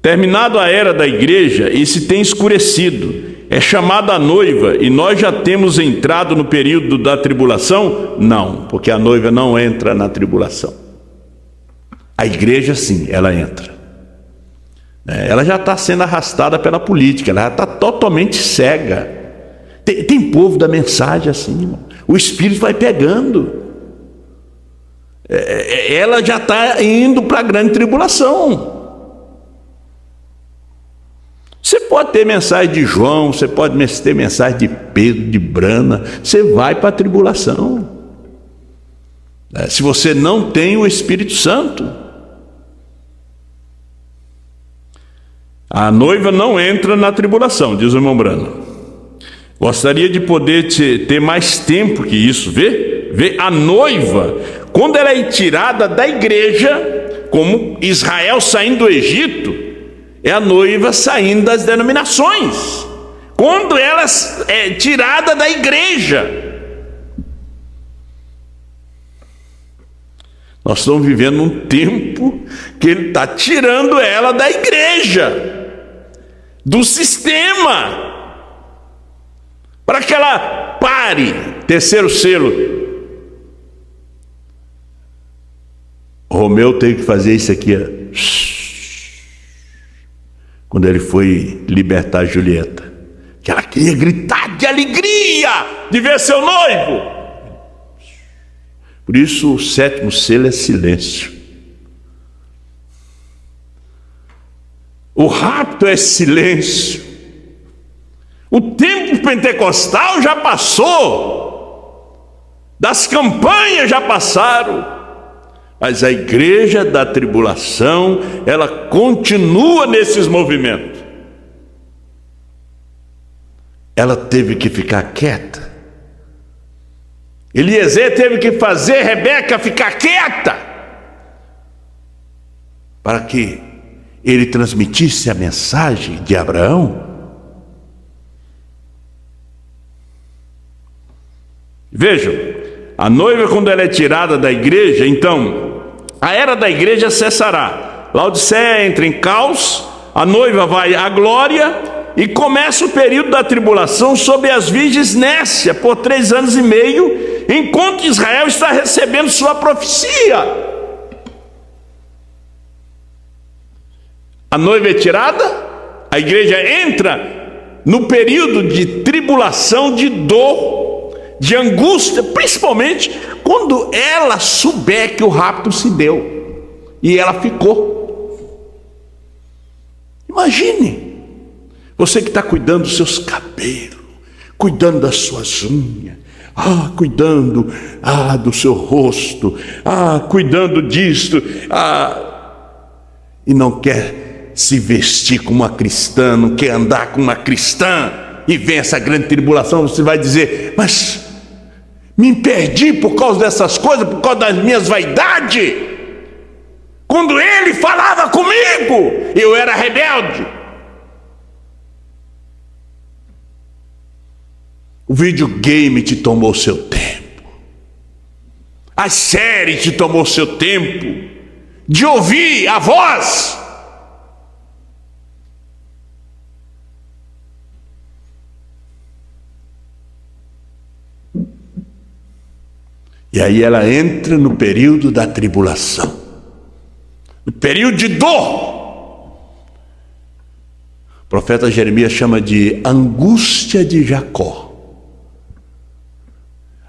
Terminado a era da igreja e se tem escurecido, é chamada a noiva e nós já temos entrado no período da tribulação? Não, porque a noiva não entra na tribulação. A igreja sim, ela entra. Ela já está sendo arrastada pela política, ela já está totalmente cega. Tem povo da mensagem assim, irmão. O Espírito vai pegando. Ela já está indo para a grande tribulação. Você pode ter mensagem de João, você pode ter mensagem de Pedro, de Brana, você vai para a tribulação. Se você não tem o Espírito Santo, a noiva não entra na tribulação, diz o irmão Brana. Gostaria de poder ter mais tempo que isso. Vê a noiva, quando ela é tirada da igreja, como Israel saindo do Egito, é a noiva saindo das denominações. Quando ela é tirada da igreja, nós estamos vivendo um tempo que ele está tirando ela da igreja, do sistema, para que ela pare. Terceiro selo. Romeu teve que fazer isso aqui, quando ele foi libertar Julieta, que ela queria gritar de alegria de ver seu noivo. Por isso o sétimo selo é silêncio. O rapto é silêncio. O tempo pentecostal já passou, das campanhas já passaram, mas a igreja da tribulação, ela continua nesses movimentos. Ela teve que ficar quieta. Eliezer teve que fazer Rebeca ficar quieta, para que ele transmitisse a mensagem de Abraão. Vejam, a noiva, quando ela é tirada da igreja, então a era da igreja cessará. Laodiceia entra em caos, a noiva vai à glória e começa o período da tribulação sobre as virgens nécia por 3 anos e meio, enquanto Israel está recebendo sua profecia. A noiva é tirada, a igreja entra no período de tribulação, de dor, de angústia, principalmente quando ela souber que o rapto se deu e ela ficou. Imagine, você que está cuidando dos seus cabelos, cuidando das suas unhas, cuidando do seu rosto, cuidando disto, e não quer se vestir como uma cristã, não quer andar como uma cristã, e vem essa grande tribulação, você vai dizer: mas me perdi por causa dessas coisas, por causa das minhas vaidades. Quando ele falava comigo, eu era rebelde. O videogame te tomou seu tempo, a série te tomou seu tempo de ouvir a voz. E aí ela entra no período da tribulação, no período de dor. O profeta Jeremias chama de angústia de Jacó.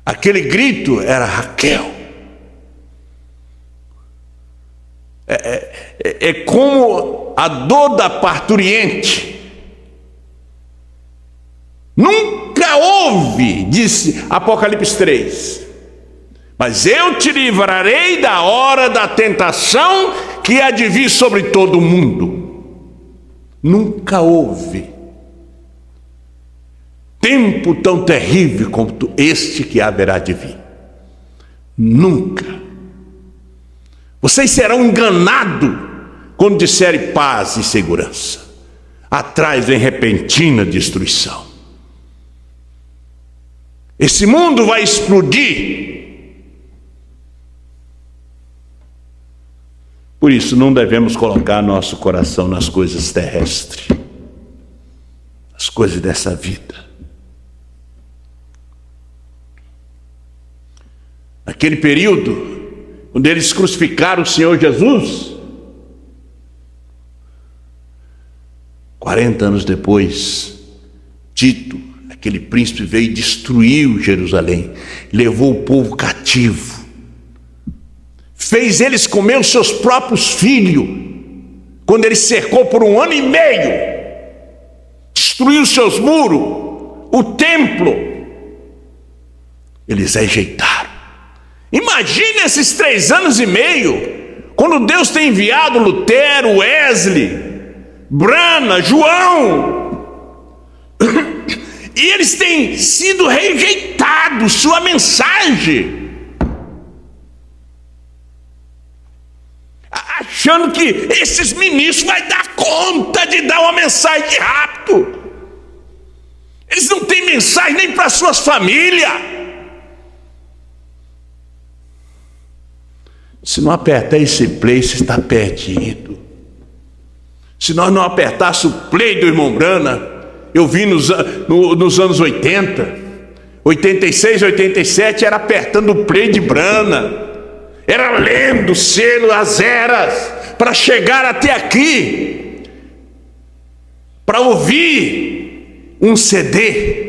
Aquele grito era Raquel. É como a dor da parturiente. Nunca houve, disse Apocalipse 3. Mas eu te livrarei da hora da tentação que há de vir sobre todo o mundo. Nunca houve tempo tão terrível como este que haverá de vir. Nunca. Vocês serão enganados quando disserem paz e segurança. Atrás vem repentina destruição. Esse mundo vai explodir. Por isso não devemos colocar nosso coração nas coisas terrestres, as coisas dessa vida. Naquele período, quando eles crucificaram o Senhor Jesus, 40 anos depois, Tito, aquele príncipe, veio e destruiu Jerusalém, levou o povo cativo, fez eles comer os seus próprios filhos, quando ele cercou por 1 ano e meio, destruiu os seus muros, o templo, eles rejeitaram. Imagine esses 3 anos e meio, quando Deus tem enviado Lutero, Wesley, Brana, João, e eles têm sido rejeitados, sua mensagem, achando que esses ministros vão dar conta de dar uma mensagem de rapto. Eles não têm mensagem nem para suas famílias. Se não apertar esse play, você está perdido. Se nós não apertássemos o play do irmão Brana, eu vi nos anos 80, 86, 87, era apertando o play de Brana, era lendo o selo, as eras, para chegar até aqui, para ouvir um CD.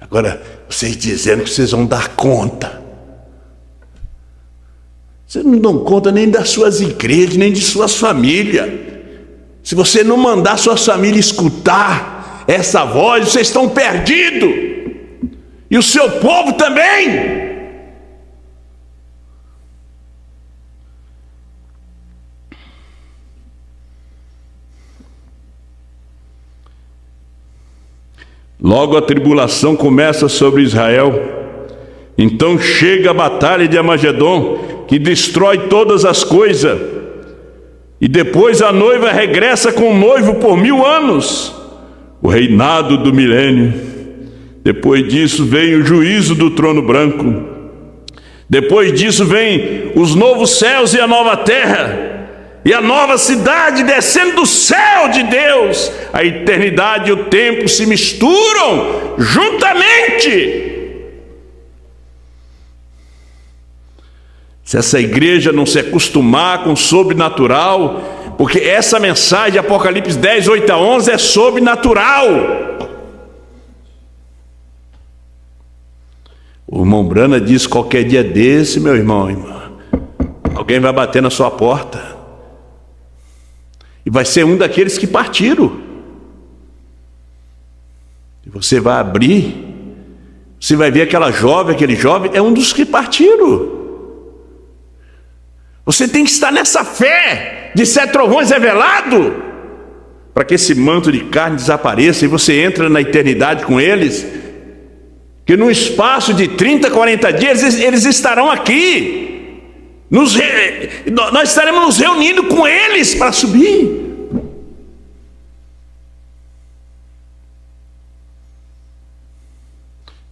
Agora, vocês dizendo que vocês vão dar conta. Vocês não dão conta nem das suas igrejas, nem de suas famílias. Se você não mandar suas famílias escutar essa voz, vocês estão perdidos. E o seu povo também. Logo a tribulação começa sobre Israel. Então chega a batalha de Armagedon, que destrói todas as coisas. E depois a noiva regressa com o noivo por 1000 anos, o reinado do milênio. Depois disso vem o juízo do trono branco. Depois disso vem os novos céus e a nova terra, e a nova cidade descendo do céu de Deus. A eternidade e o tempo se misturam juntamente. Se essa igreja não se acostumar com o sobrenatural, porque essa mensagem de Apocalipse 10, 8 a 11 é sobrenatural. O irmão Brana diz: qualquer dia desse, meu irmão, irmã, alguém vai bater na sua porta, e vai ser um daqueles que partiram. E você vai abrir, você vai ver aquela jovem, aquele jovem, é um dos que partiram. Você tem que estar nessa fé de sete trovões revelado, para que esse manto de carne desapareça e você entra na eternidade com eles, que no espaço de 30, 40 dias eles estarão aqui, nós estaremos nos reunindo com eles para subir.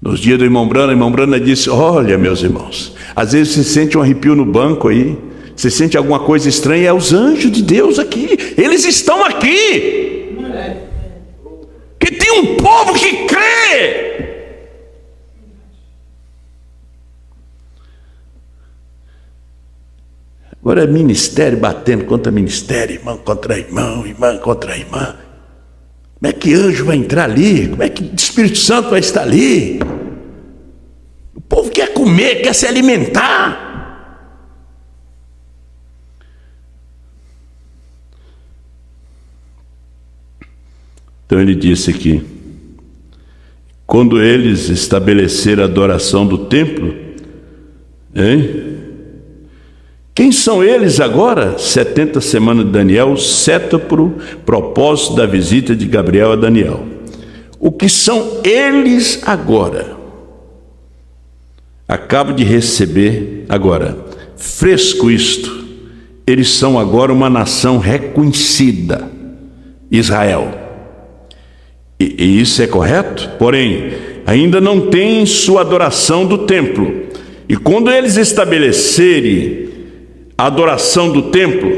Nos dias do irmão Brana disse: olha, meus irmãos, às vezes você sente um arrepio no banco aí, você sente alguma coisa estranha, é os anjos de Deus aqui, eles estão aqui, que tem um povo que crê. Agora é ministério batendo contra ministério, irmão contra irmão, irmã contra irmã. Como é que anjo vai entrar ali? Como é que o Espírito Santo vai estar ali? O povo quer comer, quer se alimentar. Então ele disse aqui: quando eles estabeleceram a adoração do templo, quem são eles agora? 70 semanas de Daniel, sétuplo propósito da visita de Gabriel a Daniel. O que são eles agora? Acabo de receber agora, fresco isto, eles são agora uma nação reconhecida, Israel. E isso é correto? Porém, ainda não tem sua adoração do templo. E quando eles estabelecerem a adoração do templo,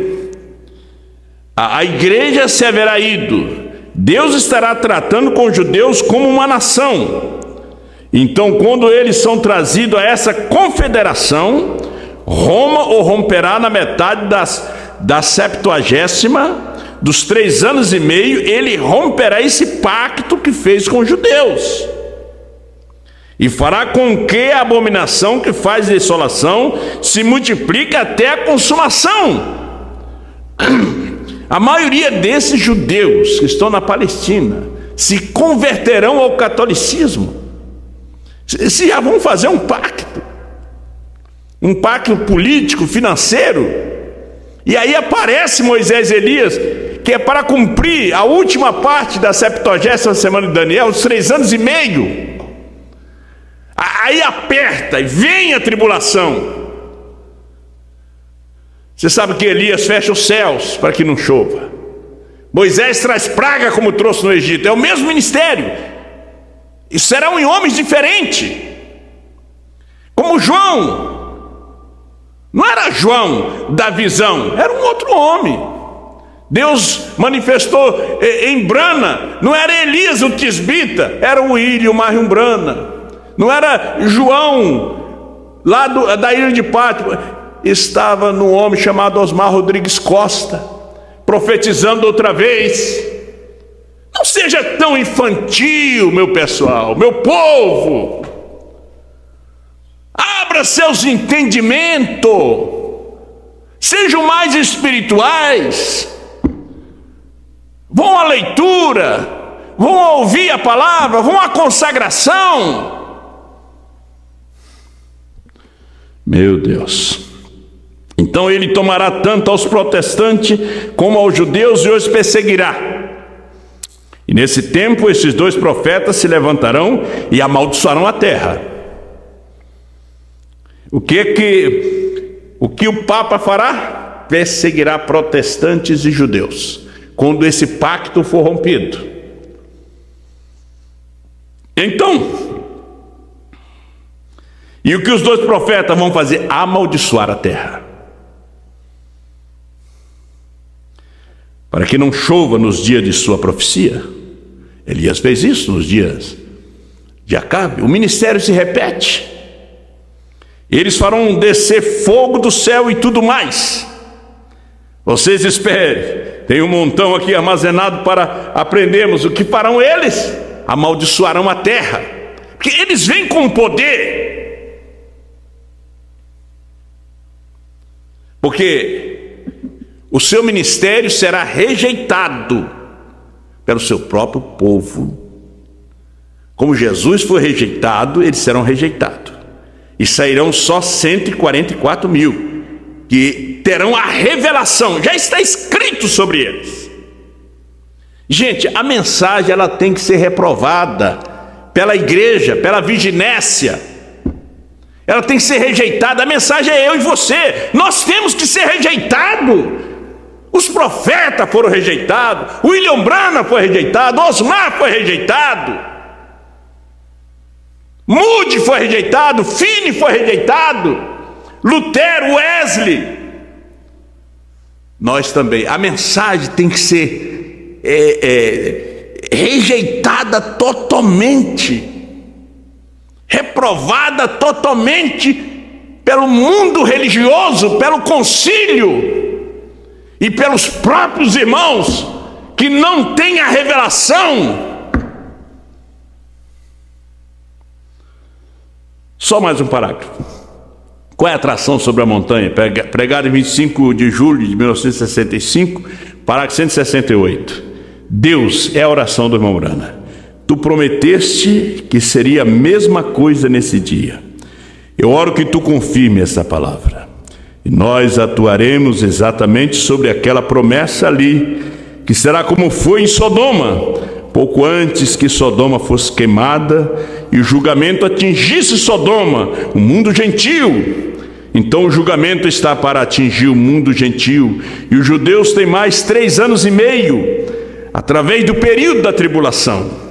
a igreja se haverá ido. Deus estará tratando com os judeus como uma nação. Então, quando eles são trazidos a essa confederação, Roma o romperá na metade da 70ª, dos 3 anos e meio, ele romperá esse pacto que fez com os judeus. E fará com que a abominação que faz desolação se multiplique até a consumação. A maioria desses judeus que estão na Palestina se converterão ao catolicismo. Se já vão fazer um pacto político, financeiro, e aí aparece Moisés e Elias, que é para cumprir a última parte da 70ª semana de Daniel, os 3 anos e meio. Aí aperta e vem a tribulação. Você sabe que Elias fecha os céus para que não chova. Moisés traz praga como trouxe no Egito. É o mesmo ministério. E serão em homens diferentes. Como João. Não era João da visão, era um outro homem. Deus manifestou em Brana. Não era Elias o tisbita, era o Írio Marium Brana. Não era João lá da ilha de Pátmos, estava num homem chamado Osmar Rodrigues Costa, profetizando outra vez. Não seja tão infantil, meu pessoal, meu povo. Abra seus entendimentos, sejam mais espirituais, vão à leitura, vão ouvir a palavra, vão à consagração. Meu Deus. Então ele tomará tanto aos protestantes como aos judeus e os perseguirá. E nesse tempo esses 2 profetas se levantarão e amaldiçoarão a terra. O que o Papa fará? Perseguirá protestantes e judeus, quando esse pacto for rompido. Então, e o que os 2 profetas vão fazer? Amaldiçoar a terra, para que não chova nos dias de sua profecia. Elias fez isso nos dias de Acabe. O ministério se repete. Eles farão descer fogo do céu e tudo mais. Vocês esperem, tem um montão aqui armazenado para aprendermos. O que farão eles? Amaldiçoarão a terra, porque eles vêm com poder. Porque o seu ministério será rejeitado pelo seu próprio povo. Como Jesus foi rejeitado, eles serão rejeitados. E sairão só 144 mil. que terão a revelação, já está escrito sobre eles. Gente, a mensagem ela tem que ser reprovada pela igreja, pela viginécia. Ela tem que ser rejeitada. A mensagem é eu e você. Nós temos que ser rejeitados. Os profetas foram rejeitados. William Branham foi rejeitado. Osmar foi rejeitado. Moody foi rejeitado. Finney foi rejeitado. Lutero, Wesley. Nós também. A mensagem tem que ser rejeitada totalmente. Reprovada totalmente pelo mundo religioso, pelo concílio e pelos próprios irmãos que não têm a revelação. Só mais um parágrafo. Qual é a atração sobre a montanha? Pregado em 25 de julho de 1965, parágrafo 168. Deus é a oração do irmão Branham. Tu prometeste que seria a mesma coisa nesse dia. Eu oro que tu confirme essa palavra. E nós atuaremos exatamente sobre aquela promessa ali, que será como foi em Sodoma, pouco antes que Sodoma fosse queimada e o julgamento atingisse Sodoma, o mundo gentil. Então o julgamento está para atingir o mundo gentil, e os judeus têm mais 3 anos e meio, através do período da tribulação.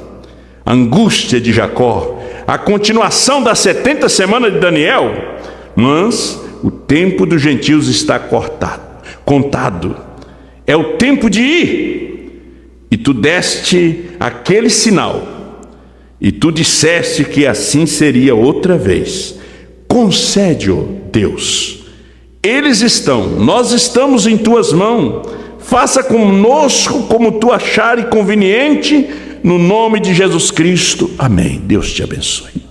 A angústia de Jacó, a continuação das 70 semanas de Daniel, mas o tempo dos gentios está contado. É o tempo de ir. E tu deste aquele sinal, e tu disseste que assim seria outra vez. Concede-o, Deus. Nós estamos em tuas mãos. Faça conosco como tu achares conveniente, no nome de Jesus Cristo. Amém. Deus te abençoe.